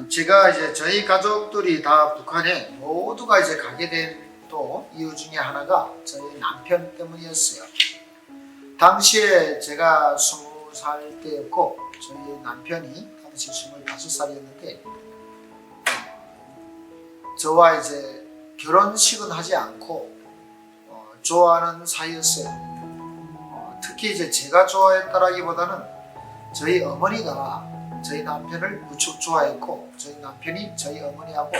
제가 이제 저희 가족들이 다 북한에 모두가 이제 가게 된 또 이유 중에 하나가 저희 남편 때문이었어요. 당시에 제가 20살 때였고 저희 남편이 당시 25살이었는데 저와 이제 결혼식은 하지 않고 좋아하는 사이였어요. 특히 이제 제가 좋아했다라기보다는 저희 어머니가 저희 남편을 무척 좋아했고 저희 남편이 저희 어머니하고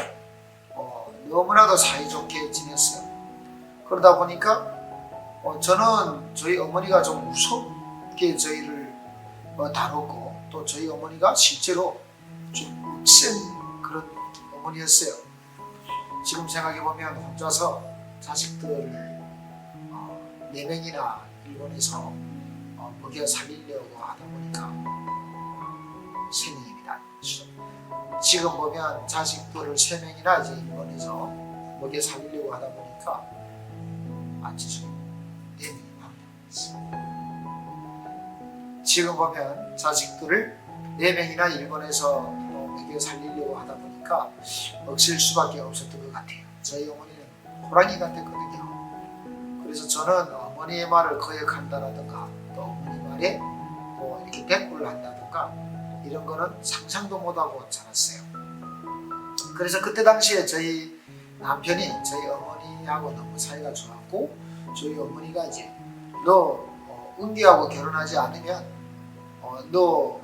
너무나도 사이좋게 지냈어요. 그러다 보니까 저는 저희 어머니가 좀 무섭게 저희를 다뤘고 또 저희 어머니가 실제로 좀 억센 그런 어머니였어요. 지금 생각해보면 혼자서 자식들 4명이나 일본에서 먹여 살리려고 하다 보니까 3명입니다. 지금 보면 자식들을 3명이나 이제 일본에서 먹여 살리려고 하다 보니까 죄송해요. 4명이 지금 보면 자식들을 4명이나 일본에서 먹여 살리려고 하다 보니까 억실 수밖에 없었던 것 같아요. 저희 어머니는 호랑이 같았거든요. 그래서 저는 어머니의 말을 거역한다라든가 또 어머니 말에 뭐 이렇게 대꾸를 한다든가 이런 거는 상상도 못하고 자랐어요. 그래서 그때 당시에 저희 남편이 저희 어머니하고 너무 사이가 좋았고 저희 어머니가 이제 너 은기하고 결혼하지 않으면 너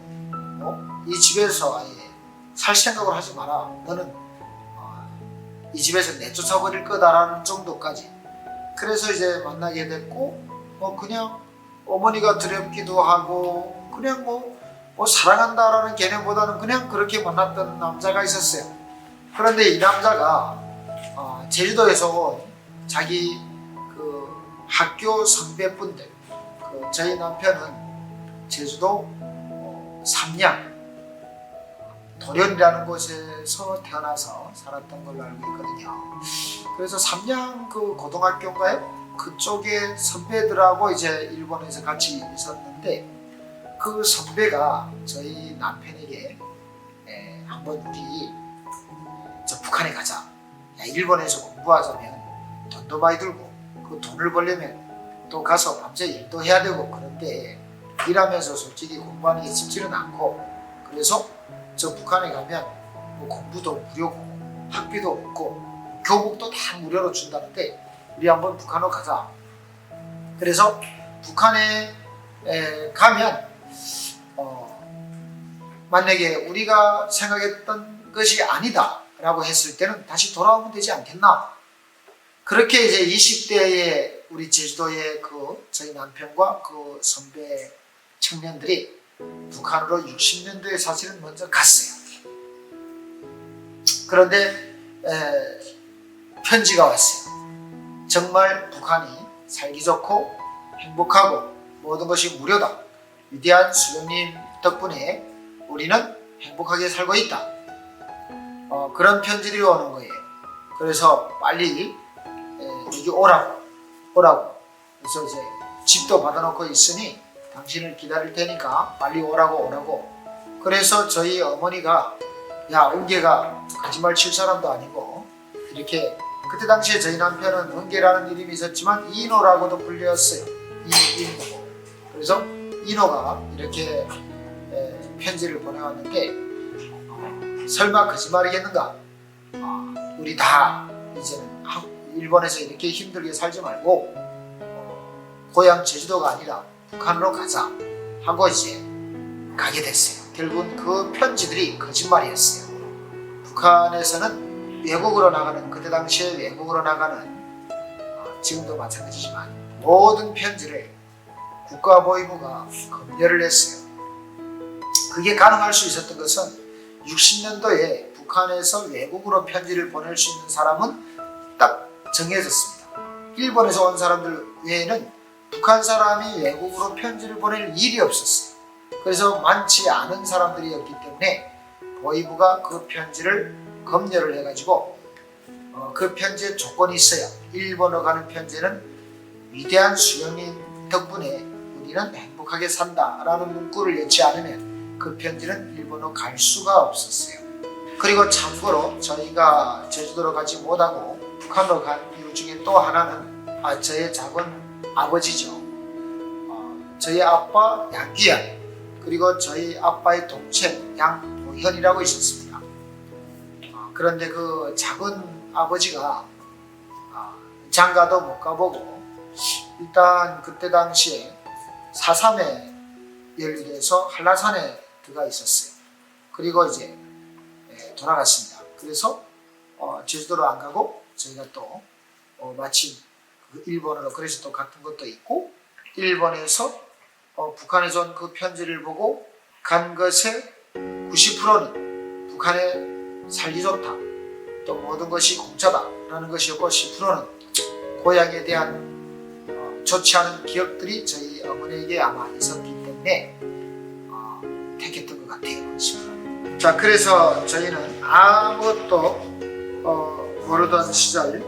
이 집에서 아예 살 생각을 하지 마라. 너는 이 집에서 내쫓아버릴 거다라는 정도까지. 그래서 이제 만나게 됐고 그냥 어머니가 두렵기도 하고 그냥 뭐 사랑한다라는 개념보다는 그냥 그렇게 만났던 남자가 있었어요. 그런데 이 남자가 제주도에서 온 자기 그 학교 선배분들, 저희 남편은 제주도 삼양 도련이라는 곳에서 태어나서 살았던 걸로 알고 있거든요. 그래서 삼양 그 고등학교인가요? 그쪽에 선배들하고 이제 일본에서 같이 있었는데 그 선배가 저희 남편에게 한번 우리 저 북한에 가자. 야, 일본에서 공부하자면 돈도 많이 들고 그 돈을 벌려면 또 가서 밤새 일도 해야 되고 그런데 일하면서 솔직히 공부하는 게 쉽지는 않고 그래서 저 북한에 가면 뭐 공부도 무료고 학비도 없고 교복도 다 무료로 준다는데 우리 한번 북한으로 가자. 그래서 북한에 가면 만약에 우리가 생각했던 것이 아니다 라고 했을 때는 다시 돌아오면 되지 않겠나. 그렇게 이제 20대에 우리 제주도의 저희 남편과 그 선배 청년들이 북한으로 60년도에 사실은 먼저 갔어요. 그런데 편지가 왔어요. 정말 북한이 살기 좋고 행복하고 모든 것이 무료다. 위대한 수령님 덕분에 우리는 행복하게 살고 있다. 그런 편지들이 오는 거예요. 그래서 빨리 여기 오라고. 그래서 이제 집도 받아놓고 있으니 당신을 기다릴 테니까 빨리 오라고. 그래서 저희 어머니가 야 은계가 거짓말 칠 사람도 아니고 이렇게 그때 당시에 저희 남편은 은계라는 이름이 있었지만 이노라고도 불렸어요. 이노. 그래서 이노가 이렇게 편지를 보내왔는데 설마 거짓말이겠는가? 우리 다 이제는 일본에서 이렇게 힘들게 살지 말고 고향 제주도가 아니라 북한으로 가자 하고 이제 가게 됐어요. 결국은 그 편지들이 거짓말이었어요. 북한에서는 외국으로 나가는 그때 당시에 외국으로 나가는 지금도 마찬가지지만 모든 편지를 국가보위부가 검열을 했어요. 그게 가능할 수 있었던 것은 60년도에 북한에서 외국으로 편지를 보낼 수 있는 사람은 딱 정해졌습니다. 일본에서 온 사람들 외에는 북한 사람이 외국으로 편지를 보낼 일이 없었어요. 그래서 많지 않은 사람들이었기 때문에 보위부가 그 편지를 검열을 해가지고 그 편지에 조건이 있어요. 일본어 가는 편지는 위대한 수령님 덕분에 우리는 행복하게 산다 라는 문구를 넣지 않으면 그 편지는 일본어 갈 수가 없었어요. 그리고 참고로 저희가 제주도로 가지 못하고 북한으로 간 이유 중에 또 하나는 저의 작은 아버지죠. 저희 아빠 양기현, 그리고 저희 아빠의 동생 양동현이라고 있었습니다. 그런데 그 작은 아버지가 장가도 못 가보고 일단 그때 당시에 4.3에 연루돼서 한라산에 들어가 있었어요. 그리고 이제 돌아갔습니다. 그래서 제주도로 안 가고 저희가 또 마침 그 일본으로 그래서 또 갔던 것도 있고, 일본에서 북한에 준 그 편지를 보고 간 것의 90%는 북한에 살기 좋다, 또 모든 것이 공짜다 라는 것이었고 10%는 고향에 대한 좋지 않은 기억들이 저희 어머니에게 아마 있었기 때문에 택했던 것 같아요. 10%는. 자, 그래서 저희는 아무것도 모르던 시절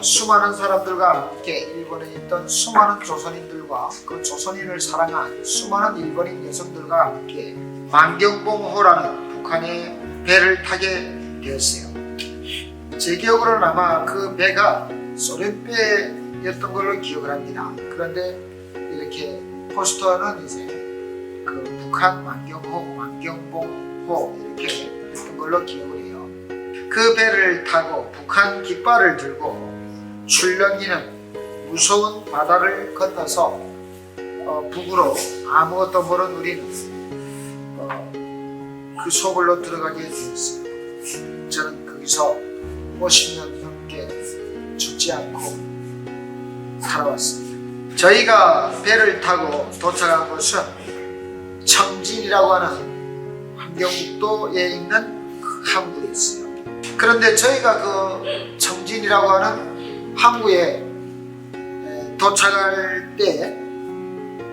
수많은 사람들과 함께 일본에 있던 수많은 조선인들과 그 조선인을 사랑한 수많은 일본인 여성들과 함께 만경봉호라는 북한의 배를 타게 되었어요. 제 기억으로는 아마 그 배가 소련배였던 걸로 기억을 합니다. 그런데 이렇게 포스터는 이제 그 북한 만경봉호 이렇게 했던 걸로 기억을 해요. 그 배를 타고 북한 깃발을 들고 출렁이는 무서운 바다를 건너서 북으로 아무것도 모르는 우리는 그 소굴로 들어가게 되었어요. 저는 거기서 50년 넘게 죽지 않고 살아왔습니다. 저희가 배를 타고 도착한 곳은 청진이라고 하는 함경북도에 있는 항구였어요. 그런데 저희가 그 청진이라고 하는 항구에 도착할 때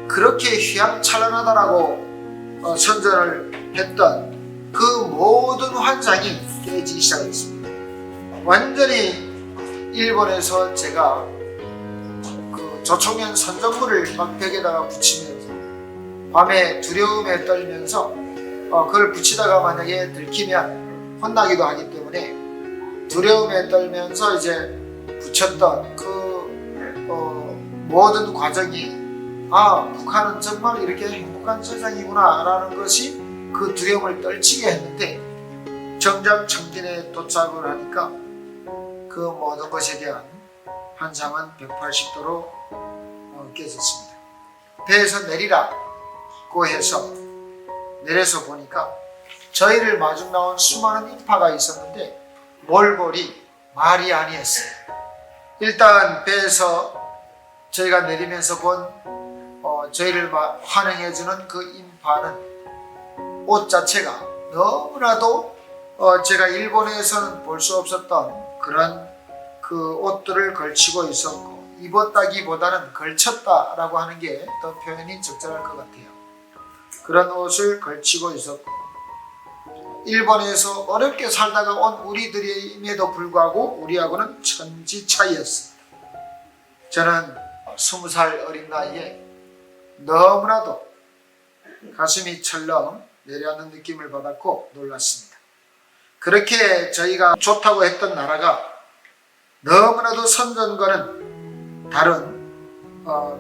그렇게 휘황찬란하다라고 선전을 했던 그 모든 환상이 깨지기 시작했습니다. 완전히 일본에서 제가 그 조총련 선전물을 막 벽에다가 붙이면서 밤에 두려움에 떨면서 그걸 붙이다가 만약에 들키면 혼나기도 하기 때문에 두려움에 떨면서 이제 붙였던 그 모든 과정이 북한은 정말 이렇게 행복한 세상이구나 라는 것이 그 두려움을 떨치게 했는데, 정작 청진에 도착을 하니까 그 모든 것에 대한 환상은 180도로 깨졌습니다. 배에서 내리라고 해서 내려서 보니까 저희를 마중 나온 수많은 인파가 있었는데 몰골이 말이 아니었어요. 일단 배에서 저희가 내리면서 본 저희를 환영해주는 그 인파는 옷 자체가 너무나도 제가 일본에서는 볼 수 없었던 그런 그 옷들을 걸치고 있었고, 입었다기보다는 걸쳤다라고 하는 게 더 표현이 적절할 것 같아요. 그런 옷을 걸치고 있었고, 일본에서 어렵게 살다가 온 우리들임에도 불구하고 우리하고는 천지 차이였습니다. 저는 20살 어린 나이에 너무나도 가슴이 철렁 내려앉는 느낌을 받았고 놀랐습니다. 그렇게 저희가 좋다고 했던 나라가 너무나도 선전과는 다른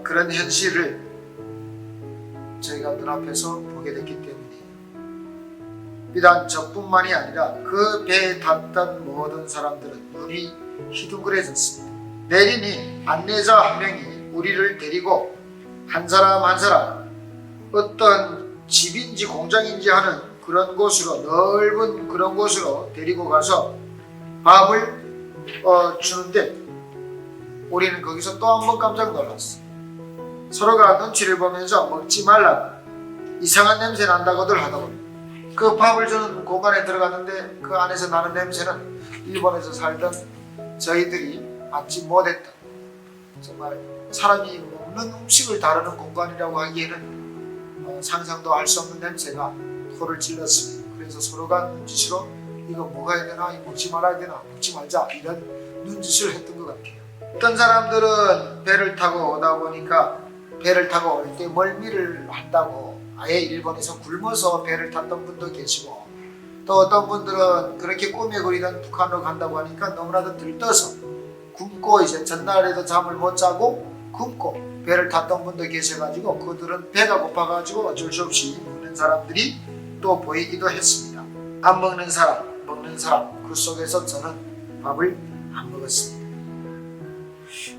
그런 현실을 저희가 눈앞에서 보게 됐기 때문이에요. 비단 저뿐만이 아니라 그 배에 탔던 모든 사람들은 눈이 희둥그레졌습니다. 내리니 안내자 한 명이 우리를 데리고 한 사람 한 사람 어떤 집인지 공장인지 하는 그런 곳으로, 넓은 그런 곳으로 데리고 가서 밥을 주는데 우리는 거기서 또 한 번 깜짝 놀랐어. 서로가 눈치를 보면서 먹지 말라고, 이상한 냄새 난다고들 하더군요. 그 밥을 주는 공간에 들어갔는데 그 안에서 나는 냄새는 일본에서 살던 저희들이 맡지 못했던, 정말 사람이 먹는 음식을 다루는 공간이라고 하기에는 상상도 할 수 없는 냄새가 코를 찔렀습니다. 그래서 서로가 눈짓으로 이거 먹어야 되나, 이거 먹지 말아야 되나, 먹지 말자, 이런 눈짓을 했던 것 같아요. 어떤 사람들은 배를 타고 오다 보니까 배를 타고 올 때 멀미를 한다고 아예 일본에서 굶어서 배를 탔던 분도 계시고, 또 어떤 분들은 그렇게 꿈에 그리던 북한으로 간다고 하니까 너무나도 들떠서 굶고 이제 전날에도 잠을 못 자고 굶고 배를 탔던 분도 계셔가지고 그들은 배가 고파가지고 어쩔 수 없이 먹는 사람들이 또 보이기도 했습니다. 안 먹는 사람, 먹는 사람, 그 속에서 저는 밥을 안 먹었습니다.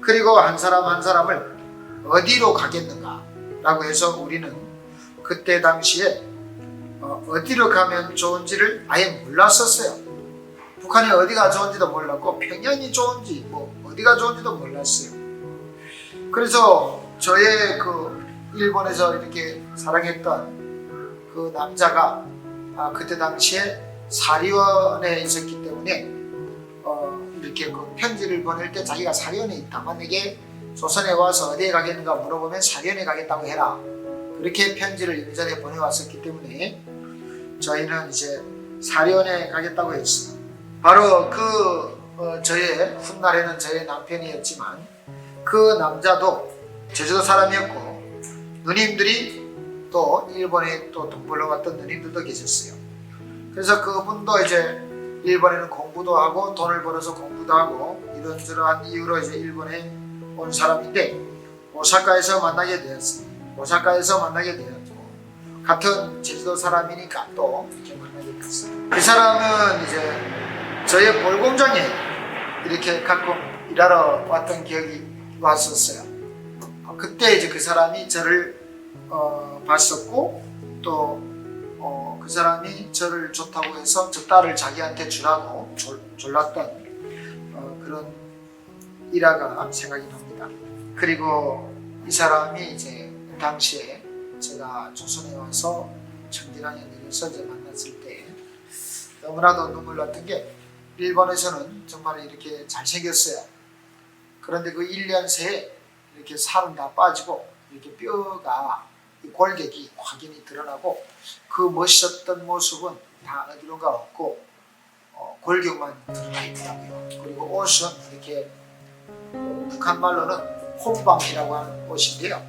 그리고 한 사람 한 사람을 어디로 가겠는가 라고 해서 우리는 그때 당시에 어디로 가면 좋은지를 아예 몰랐었어요. 북한이 어디가 좋은지도 몰랐고 평양이 좋은지 뭐 어디가 좋은지도 몰랐어요. 그래서 저의 그 일본에서 이렇게 사랑했던 그 남자가 그때 당시에 사리원에 있었기 때문에 이렇게 그 편지를 보낼 때 자기가 사리원에 있다. 만약에 조선에 와서 어디에 가겠는가 물어보면 사리원에 가겠다고 해라. 그렇게 편지를 이전에 보내왔었기 때문에 저희는 이제 사리원에 가겠다고 했어요. 바로 저의 훗날에는 저의 남편이었지만 그 남자도 제주도 사람이었고 누님들이 또 일본에 또 돈 벌러 갔던 누님들도 계셨어요. 그래서 그분도 이제 일본에는 공부도 하고 돈을 벌어서 공부도 하고 이런저런 이유로 이제 일본에 온 사람인데 오사카에서 만나게 되었습니다. 오사카에서 만나게 되었고 같은 제주도 사람이니까 또 이렇게 만나게 됐어요. 그 사람은 이제 저의 볼공장에 이렇게 가끔 일하러 왔던 기억이 왔었어요. 그때 이제 그 사람이 저를 봤었고 또 그 사람이 저를 좋다고 해서 저 딸을 자기한테 주라고 졸랐던 그런 일화가 생각이 납니다. 그리고 이 사람이 이제 당시에 제가 조선에 와서 청진한 연인에서 이제 만났을 때 너무나도 눈물 났던 게 일본에서는 정말 이렇게 잘생겼어요. 그런데 그 1년 새에 이렇게 살은 다 빠지고 이렇게 뼈가 골격이 확연히 드러나고 그 멋있었던 모습은 다 어디론가 없고 골격만 드러나 있더라고요. 그리고 옷은 이렇게 북한 말로는 홈방이라고 하는 옷인데요.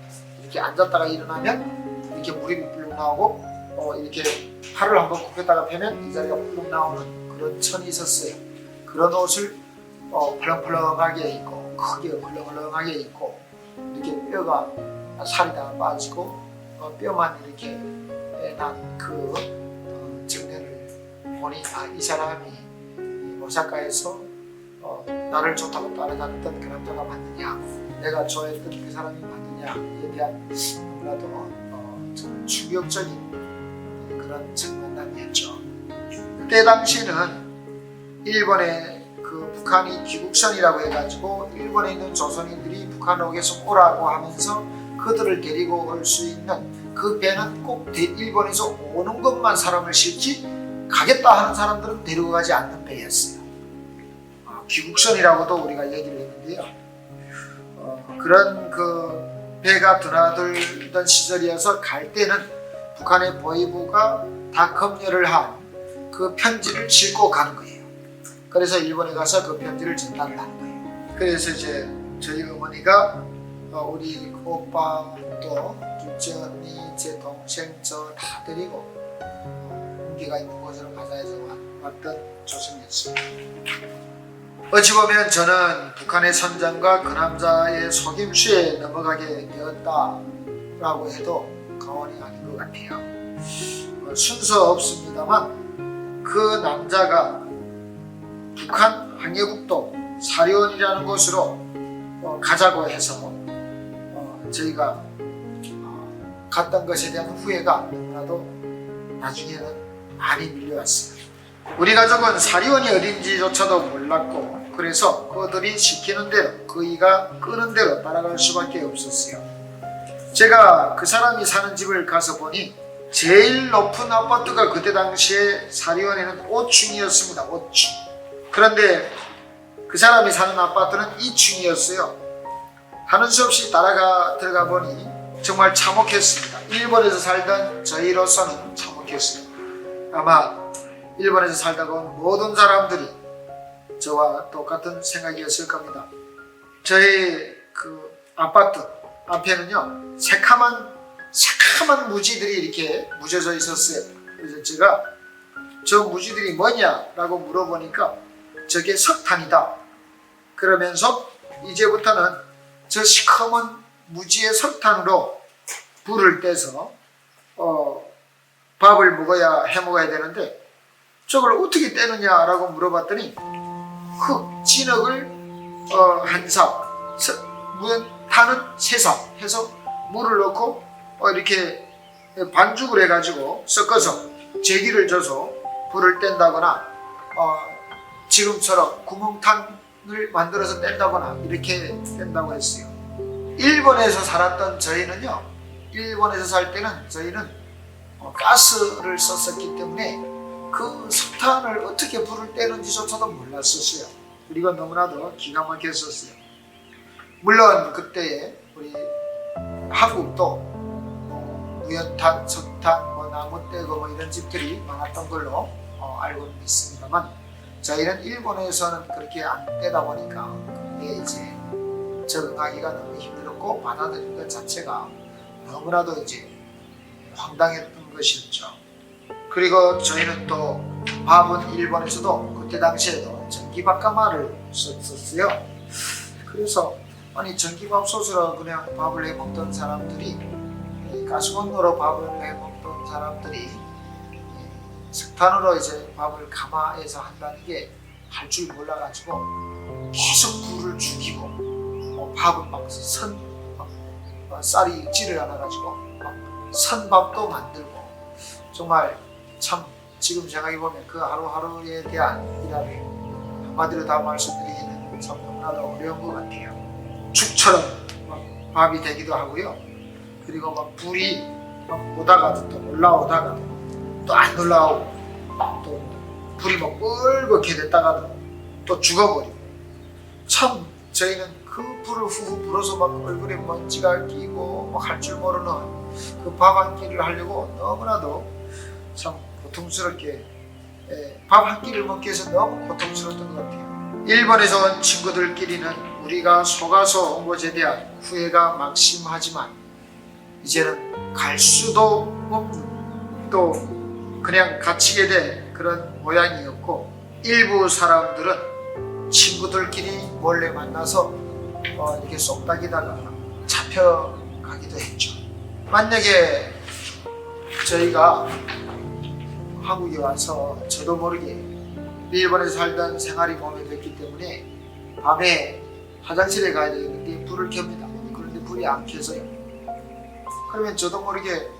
이렇게 앉았다가 일어나면 이렇게 무릎이 불룩 나오고 이렇게 팔을 한번 굽혔다가 펴면 이 자리가 불룩 나오는 그런 천이 있었어요. 그런 옷을 펄렁펄렁하게 입고 크게 헐렁헐렁하게 입고 이렇게 뼈가 살이 다 빠지고 뼈만 이렇게 난 그 장면을 보니 이 사람이 오사카에서 나를 좋다고 따라다녔던 그 남자가 맞느냐, 내가 좋아했던 그 사람이 맞느냐에 대한 너무나도 좀 충격적인 그런 첫 만남이었죠. 그때 당시에는 일본의 그 북한이 귀국선이라고 해가지고 일본에 있는 조선인들이 북한에 오라고 하면서 그들을 데리고 올 수 있는 그 배는 꼭 일본에서 오는 것만 사람을 실지 가겠다 하는 사람들은 데리고 가지 않는 배였어요. 귀국선이라고도 우리가 얘기를 했는데요. 그런 그 배가 드나들던 시절이어서 갈 때는 북한의 보위부가 다 검열을 한 그 편지를 싣고 가는 거예요. 그래서 일본에 가서 그 편지를 전달을 하는 거예요. 그래서 이제 저희 어머니가 우리 오빠 또 둘째 언니, 제 동생 저 다 데리고 온기가 있는 곳으로 가자 해서 왔던 조선이었습니다. 어찌 보면 저는 북한의 선장과 그 남자의 속임수에 넘어가게 되었다라고 해도 과언이 아닌 것 같아요. 순서 없습니다만 그 남자가 북한 황해북도 사리원이라는 곳으로 가자고 해서 저희가 갔던 것에 대한 후회가 너무나도 나중에는 많이 밀려왔어요. 우리 가족은 사리원이 어딘지조차도 몰랐고 그래서 그들이 시키는 대로 그이가 끄는 대로 따라갈 수밖에 없었어요. 제가 그 사람이 사는 집을 가서 보니 제일 높은 아파트가 그때 당시에 사리원에는 5층이었습니다. 5층. 그런데 그 사람이 사는 아파트는 2층이었어요. 하는 수 없이 들어가 보니 정말 참혹했습니다. 일본에서 살던 저희로서는 참혹했어요. 아마 일본에서 살다가 온 모든 사람들이 저와 똑같은 생각이었을 겁니다. 저희 그 아파트 앞에는요 새카만 무지들이 이렇게 묻혀져 있었어요. 그래서 제가 저 무지들이 뭐냐라고 물어보니까 저게 석탄이다. 그러면서 이제부터는 저 시커먼 무지의 석탄으로 불을 떼서 밥을 해 먹어야 되는데 저걸 어떻게 떼느냐라고 물어봤더니 흙, 진흙을 한 삽, 탄은 세 삽 해서 물을 넣고 이렇게 반죽을 해가지고 섞어서 제기를 줘서 불을 뗀다거나 지금처럼 구멍탄을 만들어서 뗀다거나 이렇게 뗀다고 했어요. 일본에서 살았던 저희는요, 일본에서 살 때는 저희는 가스를 썼었기 때문에 그 석탄을 어떻게 불을 떼는지조차도 몰랐었어요. 그리고 너무나도 기가 막혔었어요. 물론 그때에 우리 한국도 무연탄, 석탄, 나무 떼고 이런 집들이 많았던 걸로 알고 있습니다만 저희는 일본에서는 그렇게 안 떼다 보니까 그게 이제 적응하기가 너무 힘들었고 받아들인 것 자체가 너무나도 이제 황당했던 것이었죠. 그리고 저희는 또 밥은 일본에서도 그때 당시에도 전기밥가마를 썼었어요. 그래서 아니 전기밥솥으로 그냥 밥을 해 먹던 사람들이 가스건으로 밥을 해 먹던 사람들이 석탄으로 이제 밥을 가마에서 한다는 게 할 줄 몰라가지고 계속 불을 죽이고 밥은 막 쌀이 익지를 않아가지고 막 선밥도 만들고 정말 참 지금 생각해보면 그 하루하루에 대한 일화를 한마디로 다 말씀드리기는 참 너무나도 어려운 것 같아요. 죽처럼 막 밥이 되기도 하고요. 그리고 막 불이 막 오다가도 또 올라오다가도 또 안 올라오고 또 불이 막 뻘겋게 됐다가도 또 죽어버리고 참 저희는 그 불을 후후 불어서 막 얼굴에 먼지가 끼고 막 할 줄 모르는 그 밥 한 끼를 하려고 너무나도 참 고통스럽게 밥 한 끼를 먹기 위해서 너무 고통스러웠던 것 같아요. 일본에서 온 친구들끼리는 우리가 속아서 온 것에 대한 후회가 막심하지만 이제는 갈 수도 없는 또 그냥 갇히게 된 그런 모양이었고 일부 사람들은 친구들끼리 몰래 만나서 이렇게 쏙닥이다가 잡혀가기도 했죠. 만약에 저희가 한국에 와서 저도 모르게 일본에서 살던 생활이 몸에 됐기 때문에 밤에 화장실에 가야 되는데 불을 켭니다. 그런데 불이 안 켜져요. 그러면 저도 모르게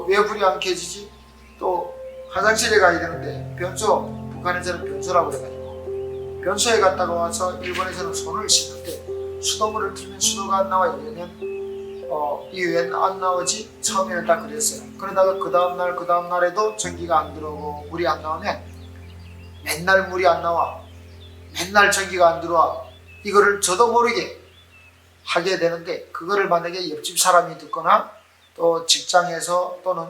왜 불이 안 켜지지? 또 화장실에 가야 되는데 변소, 북한에서는 변소라고 해가지고 변소에 갔다가 와서 일본에서는 손을 씻는데 수돗물을 틀면 수도가 안 나와요. 그러면 이 웬 안 나오지? 처음에는 딱 그랬어요. 그러다가 그 다음날에도 전기가 안 들어오고 물이 안 나오면 맨날 물이 안 나와, 맨날 전기가 안 들어와. 이거를 저도 모르게 하게 되는데 그거를 만약에 옆집 사람이 듣거나 또 직장에서 또는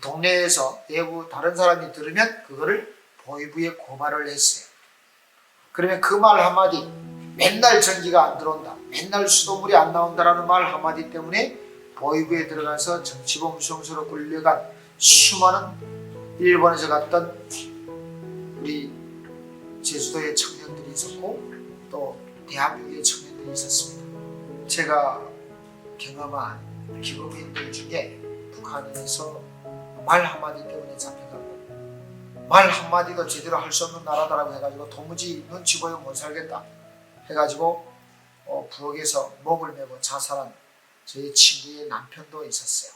동네에서 외부 다른 사람이 들으면 그거를 보위부에 고발을 했어요. 그러면 그 말 한마디, 맨날 전기가 안 들어온다, 맨날 수돗물이 안 나온다라는 말 한마디 때문에 보위부에 들어가서 정치범수용소로 끌려간 수많은 일본에서 갔던 우리 제주도의 청년들이 있었고 또 대한민국의 청년들이 있었습니다. 제가 경험한 기국인들 중에 북한에서 말 한마디 때문에 잡혀가고 말 한마디도 제대로 할 수 없는 나라다라고 해가지고 도무지 눈치 보여 못 살겠다 해가지고 부엌에서 목을 메고 자살한 저희 친구의 남편도 있었어요.